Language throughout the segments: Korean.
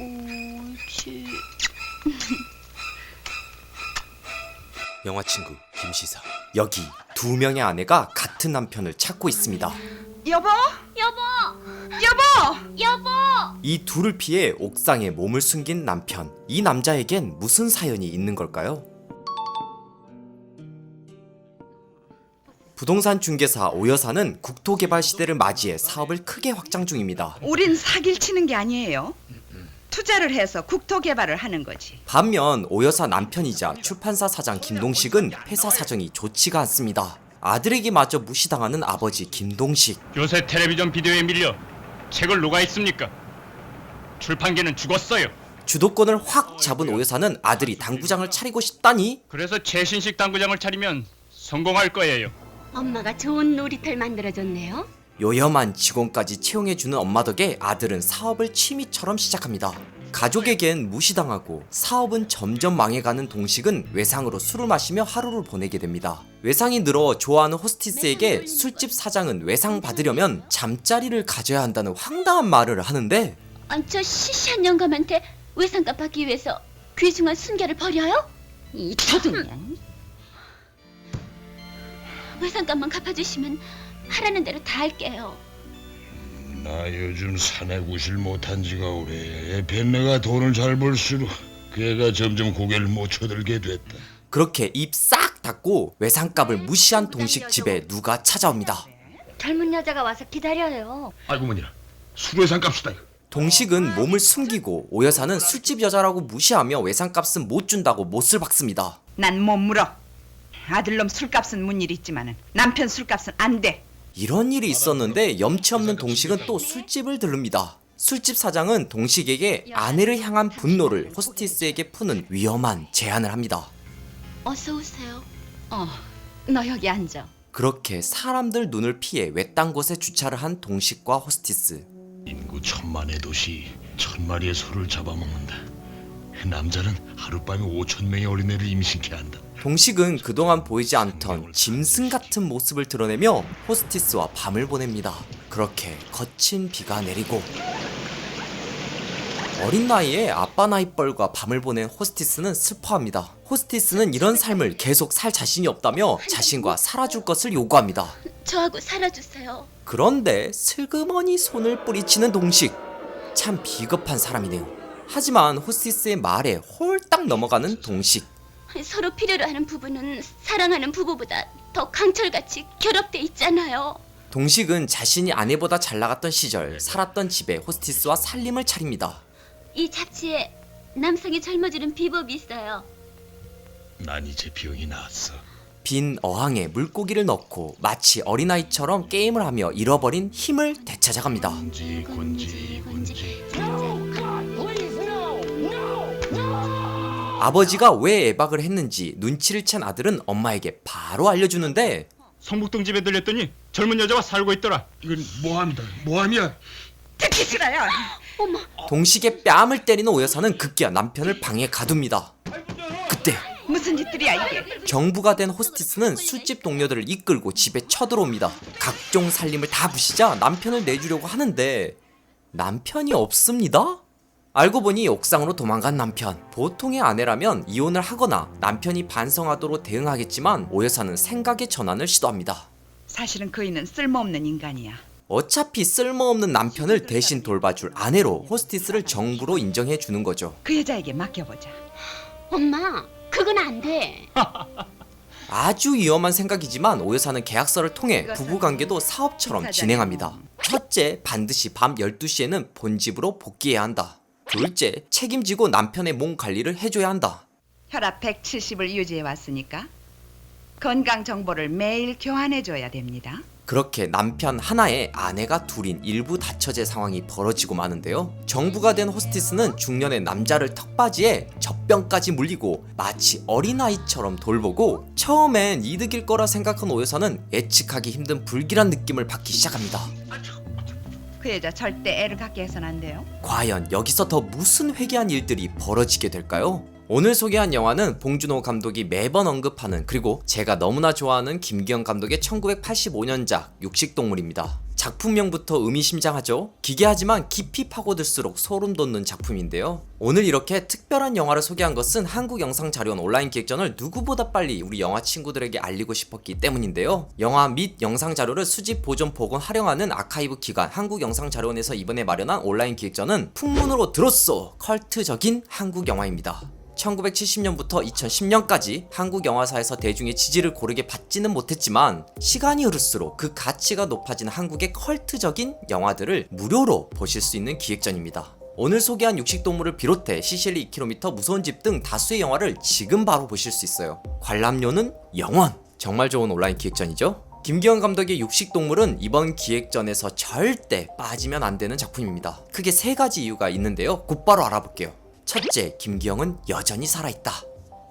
옳지. 영화 친구 김시사. 여기 두 명의 아내가 같은 남편을 찾고 있습니다. 여보? 여보! 여보! 여보! 이 둘을 피해 옥상에 몸을 숨긴 남편. 이 남자에겐 무슨 사연이 있는 걸까요? 부동산 중개사 오 여사는 국토개발 시대를 맞이해 사업을 크게 확장 중입니다. 우린 사기를 치는 게 아니에요. 투자를 해서 국토 개발을 하는 거지. 반면 오 여사 남편이자 출판사 사장 김동식은 회사 사정이 좋지가 않습니다. 아들에게 마저 무시당하는 아버지 김동식. 요새 텔레비전 비디오에 밀려 책을 누가 읽습니까? 출판계는 죽었어요. 주도권을 확 잡은 오 여사는 아들이 당구장을 차리고 싶다니? 그래서 최신식 당구장을 차리면 성공할 거예요. 엄마가 좋은 놀이터를 만들어줬네요. 요염한 직원까지 채용해주는 엄마 덕에 아들은 사업을 취미처럼 시작합니다. 가족에겐 무시당하고 사업은 점점 망해가는 동식은 외상으로 술을 마시며 하루를 보내게 됩니다. 외상이 늘어 좋아하는 호스티스에게 술집 사장은 외상 받으려면 잠자리를 가져야 한다는 황당한 말을 하는데, 저 시시한 영감한테 외상값 받기 위해서 귀중한 순결을 버려요? 이 도둑년. 외상값만 갚아주시면 하라는 대로 다 할게요. 나 요즘 사내 구실 못한 지가 오래. 벤네가 돈을 잘 벌수록 그 애가 점점 고개를 못 쳐들게 됐다. 그렇게 입 싹 닫고 외상값을 무시한 동식 집에 누가 찾아옵니다. 젊은 여자가 와서 기다려요. 아이고 뭐니라 술회상 값이다 이거. 동식은 몸을 숨기고 오 여사는 술집 여자라고 무시하며 외상값은 못 준다고 못을 박습니다. 난 못 물어. 아들놈 술값은 문 일 있지만은 남편 술값은 안 돼. 이런 일이 있었는데 염치 없는 동식은 또 술집을 들릅니다. 술집 사장은 동식에게 아내를 향한 분노를 호스티스에게 푸는 위험한 제안을 합니다. 어서 오세요. 너 여기 앉아. 그렇게 사람들 눈을 피해 외딴 곳에 주차를 한 동식과 호스티스. 인구 1000만의 도시 1000마리의 소를 잡아먹는다. 남자는 하룻밤에 5000명의 어린애를 임신케 한다. 동식은 그동안 보이지 않던 짐승 같은 모습을 드러내며 호스티스와 밤을 보냅니다. 그렇게 거친 비가 내리고 어린 나이에 아빠 나이뻘과 밤을 보낸 호스티스는 슬퍼합니다. 호스티스는 이런 삶을 계속 살 자신이 없다며 자신과 살아줄 것을 요구합니다. 저하고 살아주세요. 그런데 슬그머니 손을 뿌리치는 동식. 참 비겁한 사람이네요. 하지만 호스티스의 말에 홀딱 넘어가는 동식. 서로 필요로 하는 부부는 사랑하는 부부보다 더 강철같이 결합돼 있잖아요. 동식은 자신이 아내보다 잘 나갔던 시절 살았던 집에 호스티스와 살림을 차립니다. 이 잡지에 남성이 젊어지는 비법이 있어요. 난 이제 병이 나았어. 빈 어항에 물고기를 넣고 마치 어린아이처럼 게임을 하며 잃어버린 힘을 되찾아갑니다. 군지. 아버지가 왜 애박을 했는지 눈치를 챈 아들은 엄마에게 바로 알려주는데, 성북동 집에 들렸더니 젊은 여자와 살고 있더라. 이건 모함이야. 듣기 싫어요. 어머, 동식의 뺨을 때리는 오 여사는 급기야 남편을 방에 가둡니다. 그때 무슨 짓들이야 이게. 정부가 된 호스티스는 술집 동료들을 이끌고 집에 쳐들어옵니다. 각종 살림을 다 부시자 남편을 내주려고 하는데 남편이 없습니다. 알고 보니 옥상으로 도망간 남편. 보통의 아내라면 이혼을 하거나 남편이 반성하도록 대응하겠지만 오 여사는 생각의 전환을 시도합니다. 사실은 그이는 쓸모없는 인간이야. 어차피 쓸모없는 남편을 대신 돌봐줄 아내로 호스티스를 정부로 인정해 주는 거죠. 그 여자에게 맡겨보자. 엄마, 그건 안 돼. 아주 위험한 생각이지만 오 여사는 계약서를 통해 부부관계도 사업처럼 진행합니다. 첫째, 반드시 밤 12시에는 본집으로 복귀해야 한다. 둘째, 책임지고 남편의 몸 관리를 해줘야 한다. 혈압 170을 유지해 왔으니까 건강 정보를 매일 교환해줘야 됩니다. 그렇게 남편 하나에 아내가 둘인 일부 다처제 상황이 벌어지고 마는데요. 정부가 된 호스티스는 중년의 남자를 턱받이에 젖병까지 물리고 마치 어린아이처럼 돌보고, 처음엔 이득일 거라 생각한 오 여사는 예측하기 힘든 불길한 느낌을 받기 시작합니다. 그 여자 절대 애를 갖게 해선 안 돼요. 과연 여기서 더 무슨 회개한 일들이 벌어지게 될까요? 오늘 소개한 영화는 봉준호 감독이 매번 언급하는, 그리고 제가 너무나 좋아하는 김기현 감독의 1985년작 육식동물입니다. 작품명부터 의미심장하죠? 기괴하지만 깊이 파고들수록 소름 돋는 작품인데요. 오늘 이렇게 특별한 영화를 소개한 것은 한국영상자료원 온라인 기획전을 누구보다 빨리 우리 영화 친구들에게 알리고 싶었기 때문인데요. 영화 및 영상자료를 수집, 보존, 복원, 활용하는 아카이브 기관 한국영상자료원에서 이번에 마련한 온라인 기획전은 풍문으로 들었어! 컬트적인 한국영화입니다. 1970년부터 2010년까지 한국 영화사에서 대중의 지지를 고르게 받지는 못했지만 시간이 흐를수록 그 가치가 높아진 한국의 컬트적인 영화들을 무료로 보실 수 있는 기획전입니다. 오늘 소개한 육식동물을 비롯해 시실리 2km, 무서운 집 등 다수의 영화를 지금 바로 보실 수 있어요. 관람료는 0원! 정말 좋은 온라인 기획전이죠? 김기현 감독의 육식동물은 이번 기획전에서 절대 빠지면 안 되는 작품입니다. 크게 3가지 이유가 있는데요. 곧바로 알아볼게요. 첫째, 김기현은 여전히 살아있다.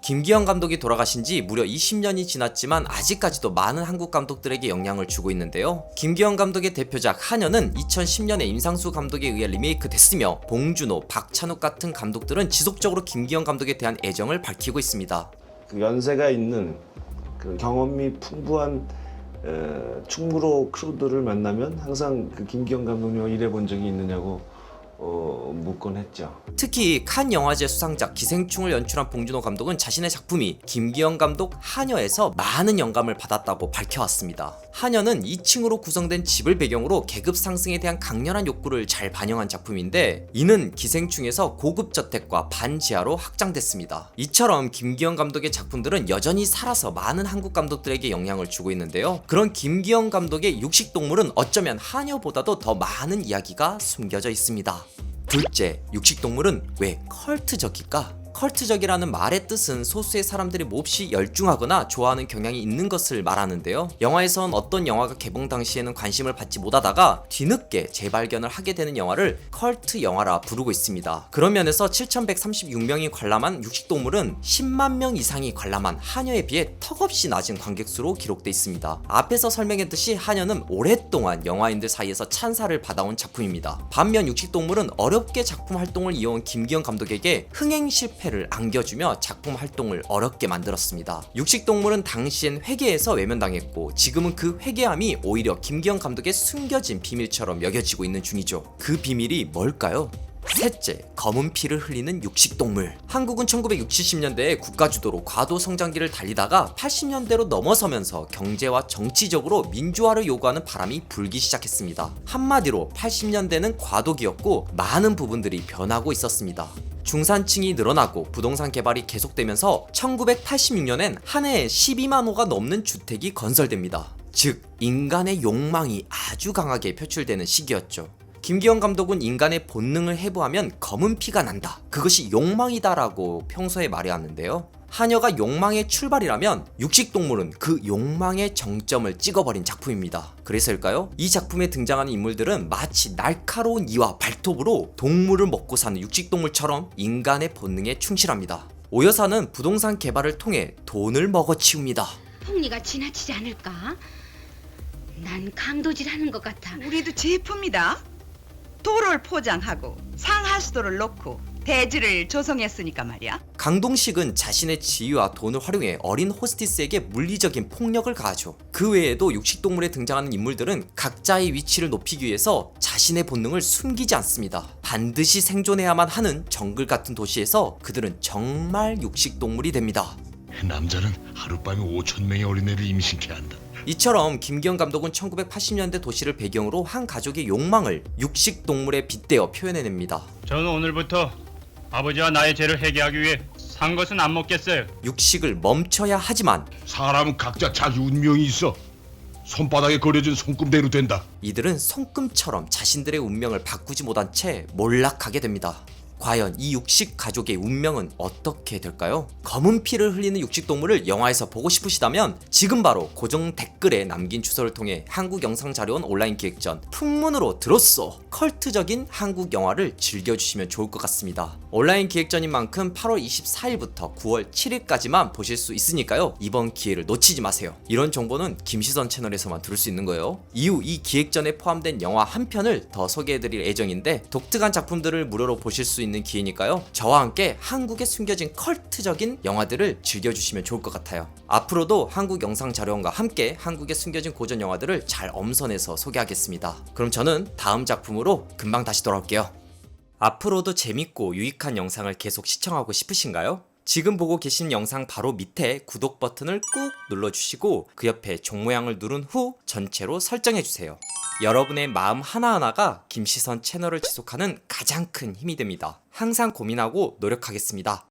김기현 감독이 돌아가신 지 무려 20년이 지났지만 아직까지도 많은 한국 감독들에게 영향을 주고 있는데요. 김기현 감독의 대표작 한여는 2010년에 임상수 감독에 의해 리메이크 됐으며 봉준호, 박찬욱 같은 감독들은 지속적으로 김기현 감독에 대한 애정을 밝히고 있습니다. 그 연세가 있는 그 경험이 풍부한 충무로 크루들을 만나면 항상 그 김기현 감독님과 일해본 적이 있느냐고 묻곤 했죠. 특히 칸 영화제 수상작 기생충을 연출한 봉준호 감독은 자신의 작품이 김기현 감독 한여에서 많은 영감을 받았다고 밝혀왔습니다. 한여는 2층으로 구성된 집을 배경으로 계급 상승에 대한 강렬한 욕구를 잘 반영한 작품인데 이는 기생충에서 고급 저택과 반지하로 확장됐습니다. 이처럼 김기현 감독의 작품들은 여전히 살아서 많은 한국 감독들에게 영향을 주고 있는데요. 그런 김기현 감독의 육식동물은 어쩌면 한여보다도 더 많은 이야기가 숨겨져 있습니다. 둘째, 육식동물은 왜 컬트적일까? 컬트적이라는 말의 뜻은 소수의 사람들이 몹시 열중하거나 좋아하는 경향이 있는 것을 말하는데요. 영화에선 어떤 영화가 개봉 당시에는 관심을 받지 못하다가 뒤늦게 재발견을 하게 되는 영화를 컬트 영화라 부르고 있습니다. 그런 면에서 7,136명이 관람한 육식동물은 10만 명 이상이 관람한 한여에 비해 턱없이 낮은 관객수로 기록돼 있습니다. 앞에서 설명했듯이 한여는 오랫동안 영화인들 사이에서 찬사를 받아온 작품입니다. 반면 육식동물은 어렵게 작품 활동을 이어온 김기현 감독에게 흥행 실패를 안겨주며 작품 활동을 어렵게 만들었습니다. 육식동물은 당시엔 회계에서 외면당했고 지금은 그 회계함이 오히려 김기현 감독의 숨겨진 비밀처럼 여겨지고 있는 중이죠. 그 비밀이 뭘까요? 셋째, 검은 피를 흘리는 육식동물. 한국은 1960, 70년대에 국가주도로 과도 성장기를 달리다가 80년대로 넘어서면서 경제와 정치적으로 민주화를 요구하는 바람이 불기 시작했습니다. 한마디로 80년대는 과도기였고 많은 부분들이 변하고 있었습니다. 중산층이 늘어나고 부동산 개발이 계속되면서 1986년엔 한 해에 12만 호가 넘는 주택이 건설됩니다. 즉, 인간의 욕망이 아주 강하게 표출되는 시기였죠. 김기현 감독은 인간의 본능을 해부하면 검은 피가 난다. 그것이 욕망이다라고 평소에 말해왔는데요. 한여가 욕망의 출발이라면 육식동물은 그 욕망의 정점을 찍어버린 작품입니다. 그래서일까요? 이 작품에 등장하는 인물들은 마치 날카로운 이와 발톱으로 동물을 먹고 사는 육식동물처럼 인간의 본능에 충실합니다. 오 여사는 부동산 개발을 통해 돈을 먹어치웁니다. 폭리가 지나치지 않을까? 난 강도질하는 것 같아. 우리도 제품이다. 도를 포장하고 상하수도를 넣고 대지를 조성했으니까 말이야. 강동식은 자신의 지위와 돈을 활용해 어린 호스티스에게 물리적인 폭력을 가하죠. 그 외에도 육식동물에 등장하는 인물들은 각자의 위치를 높이기 위해서 자신의 본능을 숨기지 않습니다. 반드시 생존해야만 하는 정글 같은 도시에서 그들은 정말 육식동물이 됩니다. 남자는 하룻밤에 5,000명의 어린애를 임신케 한다. 이처럼 김기현 감독은 1980년대 도시를 배경으로 한 가족의 욕망을 육식동물에 빗대어 표현해냅니다. 저는 오늘부터 아버지와 나의 죄를 회개하기 위해 산 것은 안 먹겠어요. 육식을 멈춰야 하지만 사람은 각자 자기 운명이 있어. 손바닥에 그려진 손금대로 된다. 이들은 손금처럼 자신들의 운명을 바꾸지 못한 채 몰락하게 됩니다. 과연 이 육식 가족의 운명은 어떻게 될까요? 검은 피를 흘리는 육식동물을 영화에서 보고 싶으시다면 지금 바로 고정 댓글에 남긴 주소를 통해 한국영상자료원 온라인 기획전 풍문으로 들었어! 컬트적인 한국 영화를 즐겨주시면 좋을 것 같습니다. 온라인 기획전인 만큼 8월 24일부터 9월 7일까지만 보실 수 있으니까요. 이번 기회를 놓치지 마세요. 이런 정보는 김시선 채널에서만 들을 수 있는 거예요. 이후 이 기획전에 포함된 영화 한 편을 더 소개해드릴 예정인데 독특한 작품들을 무료로 보실 수 있는 있는 기회니까요. 저와 함께 한국에 숨겨진 컬트적인 영화들을 즐겨주시면 좋을 것 같아요. 앞으로도 한국 영상 자료원과 함께 한국에 숨겨진 고전 영화들을 잘 엄선해서 소개하겠습니다. 그럼 저는 다음 작품으로 금방 다시 돌아올게요. 앞으로도 재밌고 유익한 영상을 계속 시청하고 싶으신가요? 지금 보고 계신 영상 바로 밑에 구독 버튼을 꾹 눌러주시고 그 옆에 종 모양을 누른 후 전체로 설정해주세요. 여러분의 마음 하나하나가 김시선 채널을 지속하는 가장 큰 힘이 됩니다. 항상 고민하고 노력하겠습니다.